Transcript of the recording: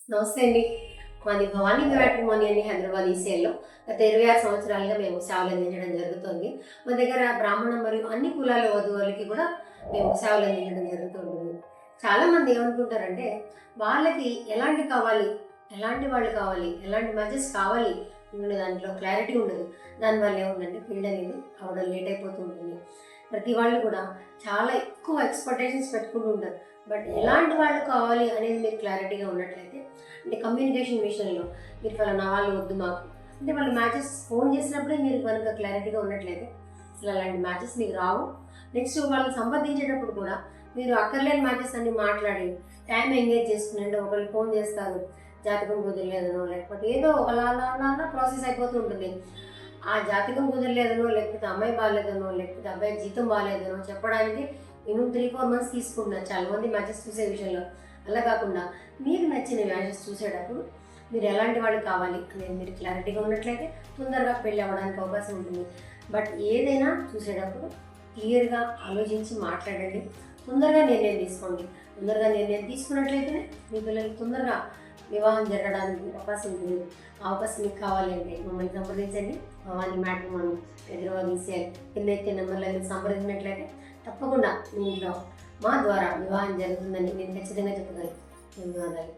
నమస్తే అండి. మాది భవానీ మ్యాట్రిమోనీ అని హైదరాబాద్ ఈసీఎల్లో గత 26 సంవత్సరాలుగా మేము సేవలు అందించడం జరుగుతుంది. మా దగ్గర బ్రాహ్మణ మరియు అన్ని కులాల వధువులకి కూడా మేము సేవలు అందించడం జరుగుతుంది. చాలామంది ఏమనుకుంటారంటే వాళ్ళకి ఎలాంటి వాళ్ళు కావాలి, ఎలాంటి మ్యాచెస్ కావాలి అనే దాంట్లో క్లారిటీ ఉండదు. దానివల్ల ఏముందంటే ఫీల్డ్ అనేది అవడం లేట్ అయిపోతూ ఉంటుంది. ప్రతి వాళ్ళు కూడా చాలా ఎక్కువ ఎక్స్పెక్టేషన్స్ పెట్టుకుంటూ ఉంటారు. బట్ ఎలాంటి వాళ్ళు కావాలి అనేది మీరు క్లారిటీగా ఉన్నట్లయితే, అంటే కమ్యూనికేషన్ విషయంలో మీరు ఫలానా వాళ్ళు వద్దు మాకు అంటే వాళ్ళు మ్యాచెస్ ఫోన్ చేసినప్పుడే మీరు కనుక క్లారిటీగా ఉన్నట్లయితే అసలు అలాంటి మ్యాచెస్ మీకు రావు. నెక్స్ట్ వాళ్ళని సంప్రదించేటప్పుడు కూడా మీరు అక్కర్లేని మ్యాచెస్ అన్ని మాట్లాడి టైం ఎంగేజ్ చేసుకుని ఒకళ్ళు ఫోన్ చేస్తారు, జాతకం కుదరలేదనో లేకపోతే ఏదో అలా ప్రాసెస్ అయిపోతూ ఉంటుంది. ఆ జాతకం కుదరలేదనో లేకపోతే అమ్మాయి బాగాలేదనో లేకపోతే అబ్బాయి జీతం బాగాలేదనో చెప్పడానికి నేను 3-4 మంత్స్ తీసుకుంటున్నాను చాలామంది మ్యాచెస్ చూసే విషయంలో. అలా కాకుండా మీకు నచ్చిన మ్యాచెస్ చూసేటప్పుడు మీరు ఎలాంటి వాళ్ళు కావాలి అనేది మీరు క్లారిటీగా ఉన్నట్లయితే తొందరగా పెళ్ళి అవ్వడానికి అవకాశం ఉంటుంది. బట్ ఏదైనా చూసేటప్పుడు క్లియర్గా ఆలోచించి మాట్లాడండి, తొందరగా నిర్ణయం తీసుకోండి. తొందరగా నిర్ణయం తీసుకున్నట్లయితేనే మీ పిల్లలకి తొందరగా వివాహం జరగడానికి అవకాశం ఉంటుంది. ఆ అవకాశం మీకు కావాలి అంటే మమ్మల్ని సంప్రదించండి. భవానీ మ్యాట్రిమోనీ హైదరాబాద్ ఈసీఎల్ కింద నెంబర్లను సంప్రదించినట్లయితే తప్పకుండా మీ ఇంట్లో మా ద్వారా వివాహం జరుగుతుందని నేను ఖచ్చితంగా చెప్పగలను. ధన్యవాదాలు.